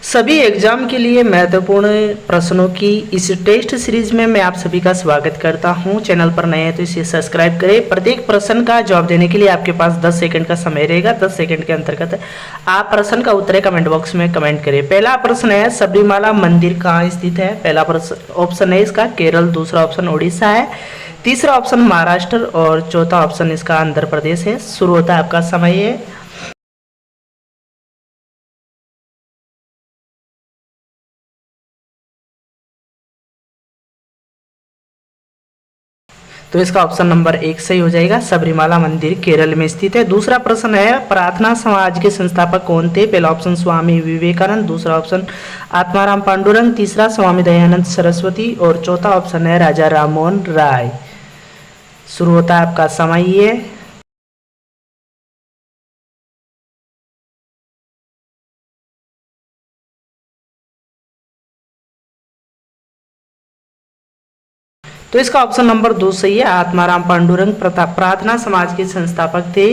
सभी एग्जाम के लिए महत्वपूर्ण प्रश्नों की इस टेस्ट सीरीज में मैं आप सभी का स्वागत करता हूं। चैनल पर नए हैं तो इसे सब्सक्राइब करें। प्रत्येक प्रश्न का जवाब देने के लिए आपके पास 10 सेकंड का समय रहेगा। 10 सेकंड के अंतर्गत आप प्रश्न का उत्तर कमेंट बॉक्स में कमेंट करें। पहला प्रश्न है, सबरीमाला मंदिर कहाँ स्थित है? पहला प्रश्न ऑप्शन है इसका केरल, दूसरा ऑप्शन उड़ीसा है, तीसरा ऑप्शन महाराष्ट्र और चौथा ऑप्शन इसका आंध्र प्रदेश है। शुरू होता है आपका समय है। तो इसका ऑप्शन नंबर 1 सही हो जाएगा। सबरीमाला मंदिर केरल में स्थित है। दूसरा प्रश्न है, प्रार्थना समाज के संस्थापक कौन थे? पहला ऑप्शन स्वामी विवेकानंद, दूसरा ऑप्शन आत्माराम पांडुरंग, तीसरा स्वामी दयानंद सरस्वती और चौथा ऑप्शन है राजा राममोहन राय। शुरू होता है आपका समय ये। तो इसका ऑप्शन नंबर 2 सही है। आत्माराम पांडुरंग प्रार्थना समाज के संस्थापक थे।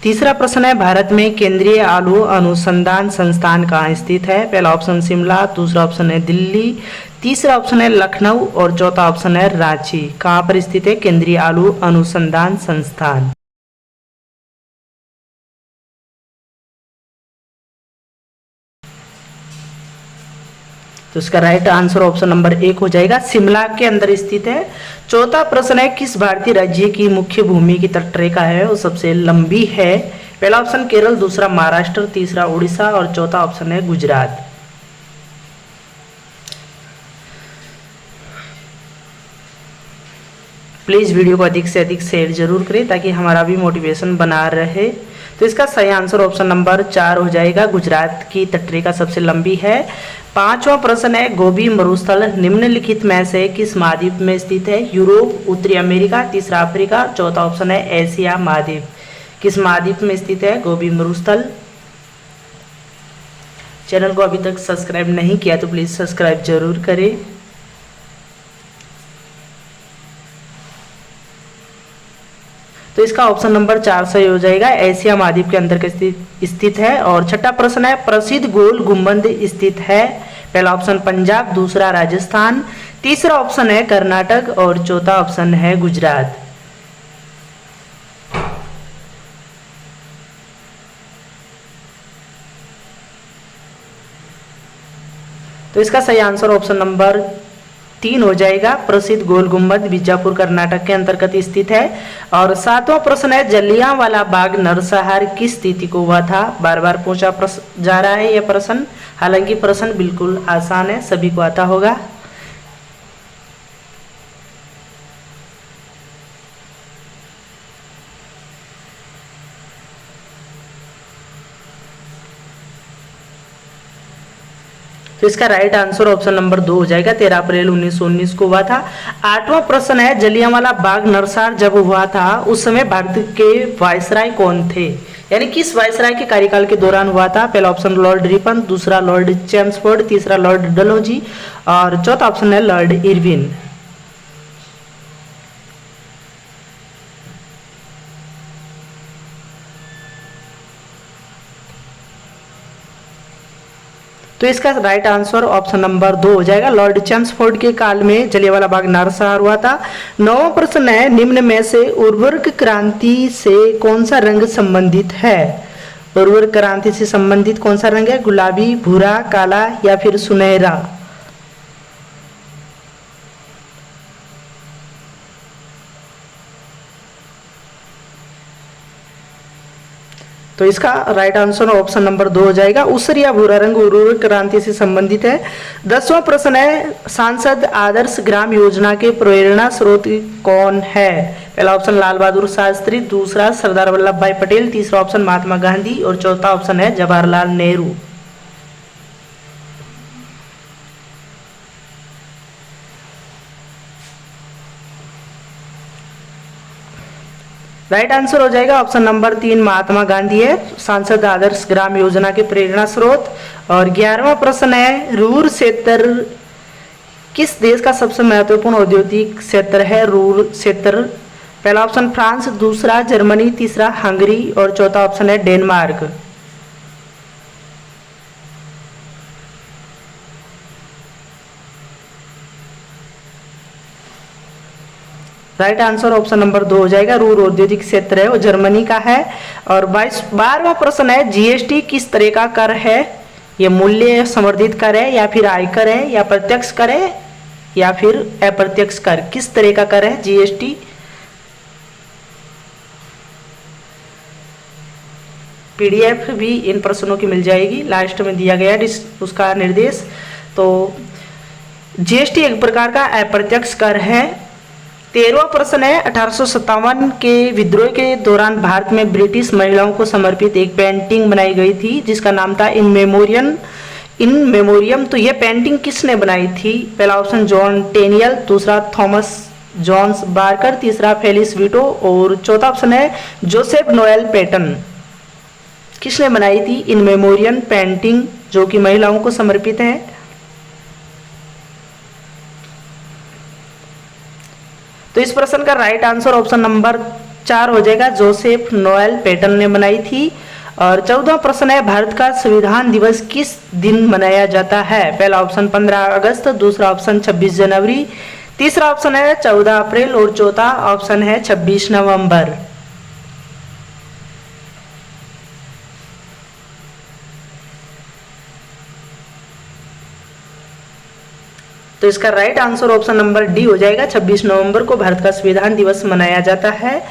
तीसरा प्रश्न है, भारत में केंद्रीय आलू अनुसंधान संस्थान कहाँ स्थित है? पहला ऑप्शन शिमला, दूसरा ऑप्शन है दिल्ली, तीसरा ऑप्शन है लखनऊ और चौथा ऑप्शन है रांची। कहाँ पर स्थित है केंद्रीय आलू अनुसंधान संस्थान? तो इसका राइट आंसर ऑप्शन नंबर 1 हो जाएगा, शिमला के अंदर स्थित है। चौथा प्रश्न है, किस भारतीय राज्य की मुख्य भूमि की तटरेखा है वो सबसे लंबी है? पहला ऑप्शन केरल, दूसरा महाराष्ट्र, तीसरा उड़ीसा और चौथा ऑप्शन है गुजरात। प्लीज वीडियो को अधिक से अधिक शेयर जरूर करें ताकि हमारा भी मोटिवेशन बना रहे। तो इसका सही आंसर ऑप्शन नंबर 4 हो जाएगा, गुजरात की तटरेखा सबसे लंबी है। पांचवा प्रश्न है, गोबी मरुस्थल निम्नलिखित में से किस महाद्वीप में स्थित है? यूरोप, उत्तरी अमेरिका, तीसरा अफ्रीका, चौथा ऑप्शन है एशिया महाद्वीप। किस महाद्वीप में स्थित है गोबी मरुस्थल? चैनल को अभी तक सब्सक्राइब नहीं किया तो प्लीज सब्सक्राइब जरूर करें। तो इसका ऑप्शन नंबर 4 सही हो जाएगा, एशिया महाद्वीप के अंतर्गत स्थित है। और छठा प्रश्न है, प्रसिद्ध गोल गुंबद स्थित है? पहला ऑप्शन पंजाब, दूसरा राजस्थान, तीसरा ऑप्शन है कर्नाटक और चौथा ऑप्शन है गुजरात। तो इसका सही आंसर ऑप्शन नंबर 3 हो जाएगा, प्रसिद्ध गोल गुंबद बीजापुर कर्नाटक के अंतर्गत स्थित है। और सातवां प्रश्न है, जलियांवाला बाग नरसंहार किस तिथि को हुआ था? बार बार पूछा जा रहा है यह प्रश्न, हालांकि प्रश्न बिल्कुल आसान है, सभी को आता होगा। तो इसका राइट आंसर ऑप्शन नंबर 2 हो जाएगा, 13 अप्रैल 1919 को हुआ था। आठवां प्रश्न है, जलियांवाला बाग नरसंहार जब हुआ था उस समय भारत के वायसराय कौन थे? यानी किस वायसराय के कार्यकाल के दौरान हुआ था? पहला ऑप्शन लॉर्ड रिपन, दूसरा लॉर्ड चैम्सफोर्ड, तीसरा लॉर्ड डलहौजी और चौथा ऑप्शन है लॉर्ड इरविन। तो इसका राइट आंसर ऑप्शन नंबर 2 हो जाएगा, लॉर्ड चैम्सफोर्ड के काल में जलियांवाला बाग नरसंहार हुआ था। 9वां प्रश्न है, निम्न में से उर्वरक क्रांति से कौन सा रंग संबंधित है? उर्वरक क्रांति से संबंधित कौन सा रंग है? गुलाबी, भूरा, काला या फिर सुनहरा? तो इसका राइट आंसर ऑप्शन नंबर 2 हो जाएगा, ऊसर या भूरा रंग उर्वरक क्रांति से संबंधित है। 10वां प्रश्न है, सांसद आदर्श ग्राम योजना के प्रेरणा स्रोत कौन है? पहला ऑप्शन लाल बहादुर शास्त्री, दूसरा सरदार वल्लभ भाई पटेल, तीसरा ऑप्शन महात्मा गांधी और चौथा ऑप्शन है जवाहरलाल नेहरू। राइट आंसर हो जाएगा ऑप्शन नंबर 3, महात्मा गांधी है सांसद आदर्श ग्राम योजना के प्रेरणा स्रोत। और 11वां प्रश्न है, रूर क्षेत्र किस देश का सबसे महत्वपूर्ण औद्योगिक क्षेत्र है? रूर क्षेत्र, पहला ऑप्शन फ्रांस, दूसरा जर्मनी, तीसरा हंगरी और चौथा ऑप्शन है Denmark. Right answer option number 2 हो जाएगा। रूर औद्योगिक क्षेत्र है वो जर्मनी का है। और 12वां प्रश्न है, जीएसटी किस तरह का कर है? ये मूल्य संवर्धित कर है या फिर आयकर है या प्रत्यक्ष कर है या फिर अप्रत्यक्ष कर? किस तरह का कर है जीएसटी? पीडीएफ भी इन प्रश्नों की मिल जाएगी, लास्ट में दिया गया उसका निर्देश। तो जीएसटी एक प्रकार का अप्रत्यक्ष कर है। 13वां प्रश्न है, 1857 के विद्रोह के दौरान भारत में ब्रिटिश महिलाओं को समर्पित एक पेंटिंग बनाई गई थी जिसका नाम था इन मेमोरियम। तो यह पेंटिंग किसने बनाई थी? पहला ऑप्शन जॉन टेनियल, दूसरा थॉमस जॉन्स बार्कर, तीसरा फेलिस वीटो और चौथा ऑप्शन है जोसेफ नोएल पैटन। किसने बनाई थी इन मेमोरियम पेंटिंग जो कि महिलाओं को समर्पित है? तो इस प्रश्न का राइट आंसर ऑप्शन नंबर 4 हो जाएगा, जोसेफ नोएल पैटन ने बनाई थी। और 14वां प्रश्न है, भारत का संविधान दिवस किस दिन मनाया जाता है? पहला ऑप्शन 15 अगस्त, दूसरा ऑप्शन 26 जनवरी, तीसरा ऑप्शन है 14 अप्रैल और चौथा ऑप्शन है 26 नवंबर। तो इसका right answer option number D हो जाएगा, 26 नवंबर को भारत का संविधान दिवस मनाया जाता है।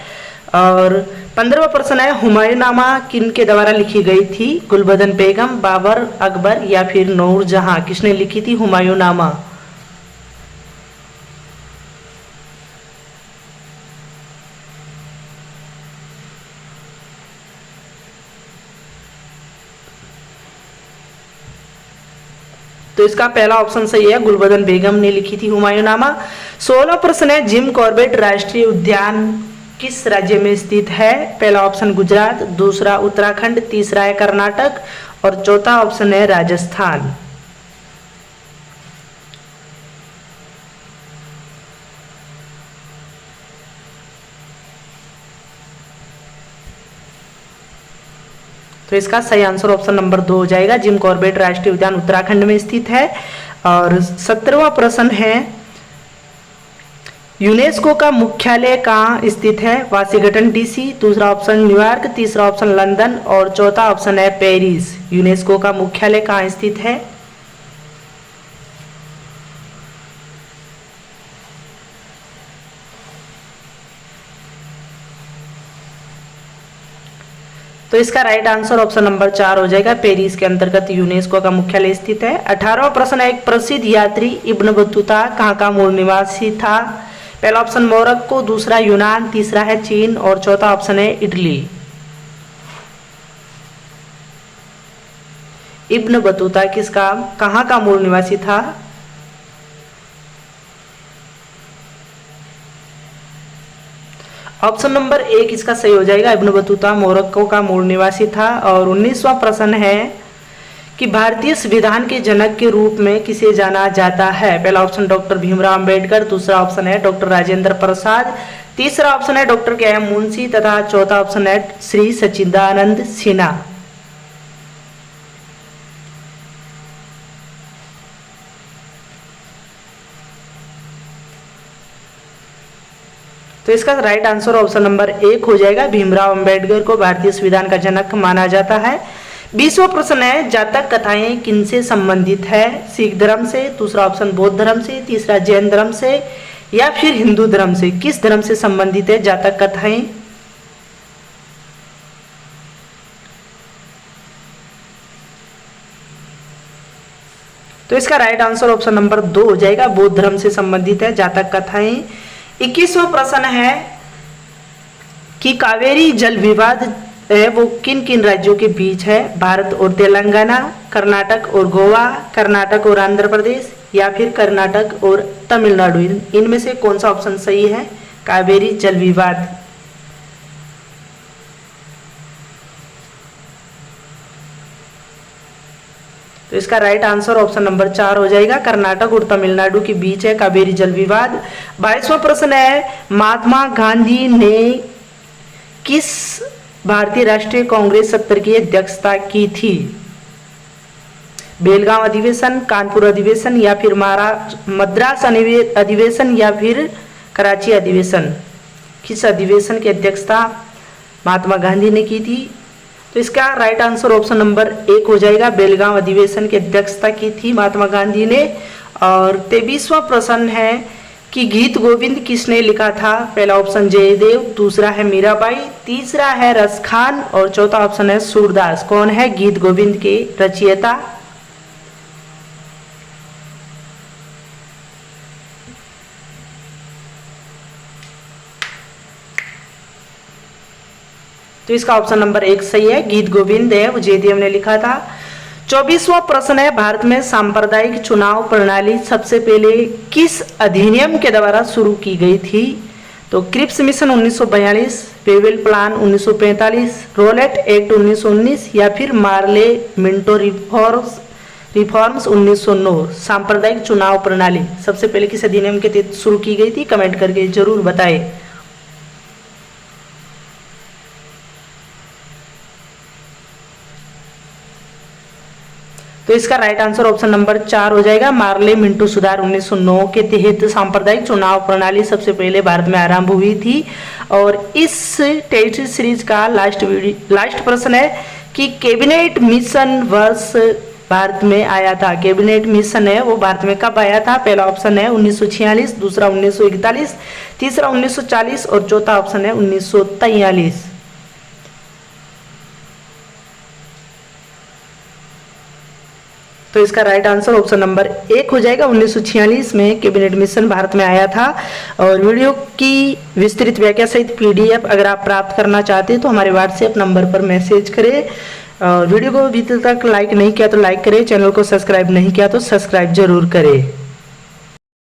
और 15वां प्रश्न है, हुमायूंनामा किन के द्वारा लिखी गई थी? गुलबदन बेगम, बाबर, अकबर या फिर नूरजहां? किसने लिखी थी हुमायूंनामा? तो इसका पहला ऑप्शन सही है, गुलबदन बेगम ने लिखी थी हुमायूंनामा। 16वां प्रश्न है, जिम कॉर्बेट राष्ट्रीय उद्यान किस राज्य में स्थित है? पहला ऑप्शन गुजरात, दूसरा उत्तराखंड, तीसरा है कर्नाटक और चौथा ऑप्शन है राजस्थान। तो इसका सही आंसर ऑप्शन नंबर 2 हो जाएगा, जिम कॉर्बेट राष्ट्रीय उद्यान उत्तराखंड में स्थित है। और 17वां प्रश्न है, यूनेस्को का मुख्यालय कहाँ स्थित है? वाशिंगटन डीसी, दूसरा ऑप्शन न्यूयॉर्क, तीसरा ऑप्शन लंदन और चौथा ऑप्शन है पेरिस। यूनेस्को का मुख्यालय कहाँ स्थित है? तो इसका राइट आंसर ऑप्शन नंबर 4 हो जाएगा, पेरिस के अंतर्गत यूनेस्को का मुख्यालय स्थित है। 18वां प्रश्न है, एक प्रसिद्ध यात्री इब्न बतूता कहाँ का मूल निवासी था? पहला ऑप्शन मोरक्को, दूसरा यूनान, तीसरा है चीन और चौथा ऑप्शन है इटली। इब्न बतूता किसका कहाँ का मूल निवासी था? ऑप्शन नंबर 1 इसका सही हो जाएगा, इब्न बतूता मोरक्को का मूल निवासी था। और 19वां प्रश्न है कि भारतीय संविधान के जनक के रूप में किसे जाना जाता है? पहला ऑप्शन डॉक्टर भीमराव अंबेडकर, दूसरा ऑप्शन है डॉक्टर राजेंद्र प्रसाद, तीसरा ऑप्शन है डॉक्टर के एम मुंशी तथा चौथा ऑप्शन है श्री सच्चिदानंद सिन्हा। तो इसका राइट आंसर ऑप्शन नंबर 1 हो जाएगा, भीमराव अंबेडकर को भारतीय संविधान का जनक माना जाता है। 20वां प्रश्न है, जातक कथाएं किनसे संबंधित है? सिख धर्म से, दूसरा ऑप्शन बौद्ध धर्म से, तीसरा जैन धर्म से या फिर हिंदू धर्म से? किस धर्म से संबंधित है जातक कथाएं? तो इसका राइट आंसर ऑप्शन नंबर 2 हो जाएगा, बौद्ध धर्म से संबंधित है जातक कथाएं। 21वां प्रश्न है कि कावेरी जल विवाद है वो किन किन राज्यों के बीच है? भारत और तेलंगाना, कर्नाटक और गोवा, कर्नाटक और आंध्र प्रदेश या फिर कर्नाटक और तमिलनाडु? इनमें से कौन सा ऑप्शन सही है? कावेरी जल विवाद। तो इसका राइट आंसर ऑप्शन नंबर 4 हो जाएगा, कर्नाटक और तमिलनाडु के बीच है कावेरी जल विवाद। 22वां प्रश्न है, महात्मा गांधी ने किस भारतीय राष्ट्रीय कांग्रेस सत्र की अध्यक्षता की थी? बेलगांव अधिवेशन, कानपुर अधिवेशन या फिर मद्रास अधिवेशन या फिर कराची अधिवेशन? किस अधिवेशन की अध्यक्षता महात्मा गांधी ने की थी? तो इसका राइट आंसर ऑप्शन नंबर 1 हो जाएगा। बेलगांव अधिवेशन की अध्यक्षता की थी महात्मा गांधी ने। और 23वां प्रश्न है कि गीत गोविंद किसने लिखा था? पहला ऑप्शन जयदेव, दूसरा है मीराबाई, तीसरा है रसखान और चौथा ऑप्शन है सूरदास। कौन है गीत गोविंद के रचयिता? तो इसका ऑप्शन नंबर 1 सही है, गीत गोविंद है वो जयदेव ने लिखा था। 24वां प्रश्न है, भारत में सांप्रदायिक चुनाव प्रणाली सबसे पहले किस अधिनियम के द्वारा शुरू की गई थी? तो Cripps mission 1942, Wavell plan 1945, Rowlatt act 1919 या फिर मार्ले मिंटो रिफॉर्म्स 1909। सांप्रदायिक चुनाव प्रणाली सबसे पहले किस अधिनियम के तहत शुरू की गई थी? कमेंट करके जरूर बताएं। तो इसका राइट आंसर ऑप्शन नंबर 4 हो जाएगा। मार्ले मिंटो सुधार 1909 के तहत सांप्रदायिक चुनाव प्रणाली सबसे पहले भारत में आरंभ हुई थी। और इस टेस्ट सीरीज का लास्ट प्रश्न है कि कैबिनेट मिशन वर्ष भारत में आया था। कैबिनेट मिशन है वो भारत में कब आया था? पहला ऑप्शन है 1946, दूसरा 1941, तीसरा 1940 और चौथा ऑप्शन है 1943। तो इसका राइट आंसर ऑप्शन नंबर 1 हो जाएगा। 1946 में कैबिनेट मिशन भारत में आया था। और वीडियो की विस्तृत व्याख्या सहित PDF अगर आप प्राप्त करना चाहते हैं तो हमारे व्हाट्सएप नंबर पर मैसेज करें। और वीडियो को अभी तक लाइक नहीं किया तो लाइक करें, चैनल को सब्सक्राइब नहीं किया तो सब्सक्राइब जरूर करें।